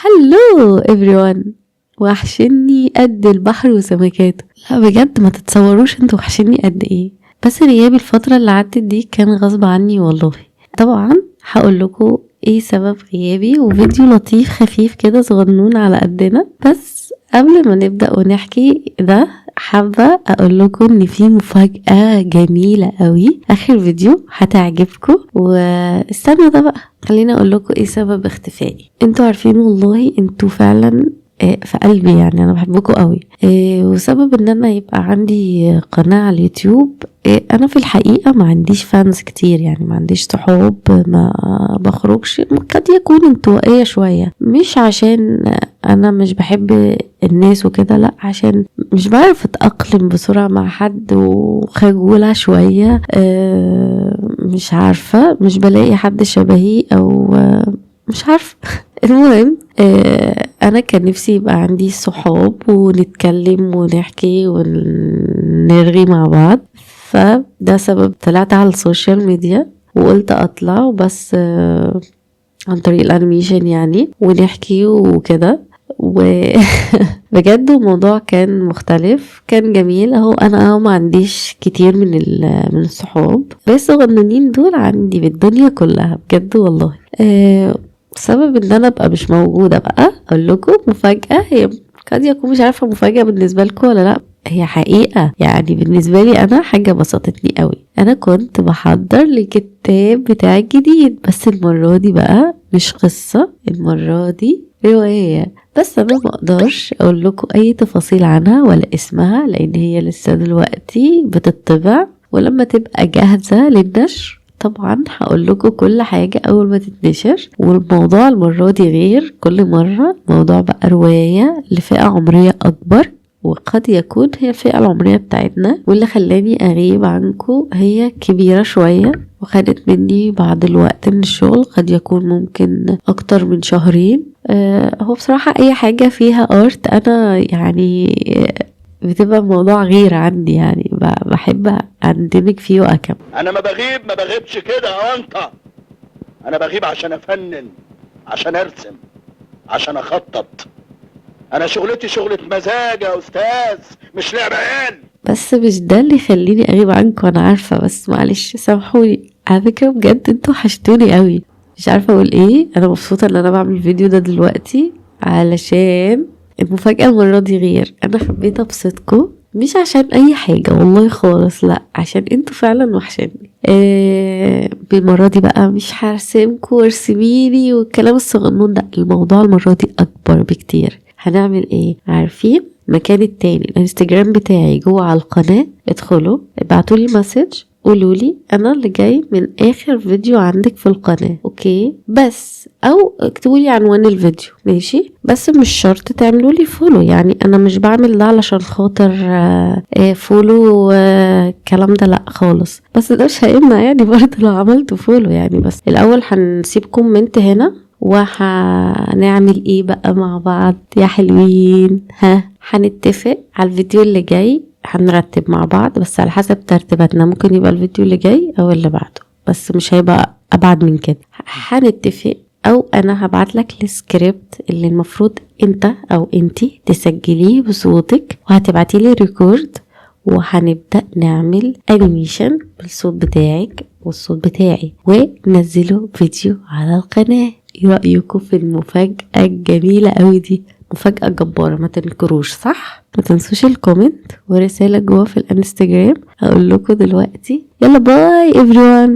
هلو everyone، وحشني قد البحر وسمكاته. لا بجد ما تتصوروش انتوا وحشني قد ايه. بس غيابي الفترة اللي عدت دي كان غصب عني والله. طبعا هقول لكم ايه سبب غيابي، وفيديو لطيف خفيف كده صغنون على قدنا. بس قبل ما نبدأ ونحكي ده حابة اقول لكم ان في مفاجأة جميلة قوي اخر فيديو هتعجبكم. واستنوا ده بقى، خليني اقول لكم ايه سبب اختفائي. انتوا عارفين والله انتوا فعلا في قلبي، يعني انا بحبكم قوي. وسبب ان انا يبقى عندي قناة على اليوتيوب، انا في الحقيقة ما عنديش فانز كتير، يعني ما عنديش صحاب، ما بخرجش. قد يكون انطوائية شوية، مش عشان انا مش بحب الناس وكده، لا عشان مش بعرف اتأقلم بسرعة مع حد، وخجولة شوية. مش عارفة، مش بلاقي حد شبهي او مش عارفة. المهم انا كان نفسي يبقى عندي صحاب ونتكلم ونحكي ونرغي مع بعض. فده سبب طلعت على السوشيال ميديا وقلت اطلع بس عن طريق الانيميشن يعني، ونحكي وكده. وبجد الموضوع كان مختلف، كان جميل. اهو انا ما عنديش كتير من الصحاب، بس الصغننين دول عندي بالدنيا كلها بجد والله. سبب ان انا ابقى مش موجودة بقى اقول لكم مفاجأة. هي قد يكون مش عارفة مفاجأة بالنسبة لكم ولا لا، هي حقيقة يعني بالنسبة لي انا حاجة بسطتني قوي. انا كنت بحضر لكتاب بتاعي الجديد، بس المرة دي بقى مش قصة، المرة دي رواية. بس انا ما اقدرش اقول لكم اي تفاصيل عنها ولا اسمها، لان هي لسه دلوقتي بتطبع، ولما تبقى جاهزة للنشر طبعا هقول لكم كل حاجة اول ما تتنشر. والموضوع المرة دي غير كل مرة، الموضوع بقى رواية لفئة عمرية اكبر، وقد يكون هي الفئة العمرية بتاعتنا. واللي خلاني اغيب عنكم هي كبيرة شوية وخدت مني بعض الوقت من الشغل، قد يكون ممكن اكتر من شهرين. هو بصراحة اي حاجة فيها ارت انا يعني بتبقى الموضوع غير عندي، يعني بحب اندمج فيه واكمل. انا ما بغيبش كده يا انت، انا بغيب عشان افنن، عشان ارسم، عشان اخطط. انا شغلتي شغلة مزاج يا استاذ، مش لعب عيال. بس مش ده اللي يخليني اغيب عنكم، انا عارفة، بس معلش سامحوني. على فكرة بجد انتوا حشتوني قوي، مش عارفة اقول ايه. انا مبسوطة ان انا بعمل الفيديو ده دلوقتي علشان المفاجأة المرة دي غير. انا حبيت ابسطكم، مش عشان اي حاجة والله خالص، لا عشان انتوا فعلا وحشاني. بالمرة دي بقى مش هرسمكم وارسميني والكلام الصغنون ده، الموضوع المرة دي اكبر بكتير. هنعمل ايه؟ عارفين مكان التاني الانستجرام بتاعي جوه على القناة، ادخلوا ابعتولي مسج قولولي انا اللي جاي من اخر فيديو عندك في القناة، اوكي؟ بس او اكتبولي عنوان الفيديو، ماشي؟ بس مش شرط تعملولي فولو، يعني انا مش بعمل ده علشان خاطر فولو الكلام ده، لا خالص. بس ده مش هيمنع يعني برضه لو عملتوا فولو يعني. بس الاول هنسيب كومنت هنا، وهنعمل ايه بقى مع بعض يا حلوين؟ هنتفق على الفيديو اللي جاي، هنرتب مع بعض بس على حسب ترتيباتنا. ممكن يبقى الفيديو اللي جاي او اللي بعده، بس مش هيبقى ابعد من كده. هنتفق، او انا هبعت لك السكريبت اللي المفروض انت او انتي تسجليه بصوتك، وهتبعتي لي ريكورد، وهنبدأ نعمل انيميشن بالصوت بتاعك والصوت بتاعي، وننزله فيديو على القناة. ايه رأيكم في المفاجأة الجميلة قوي دي؟ مفاجأة جبارة، ما تنكروش صح؟ ما تنسوش الكومنت ورسالة جوا في الانستجرام. هقول لكم دلوقتي يلا باي everyone.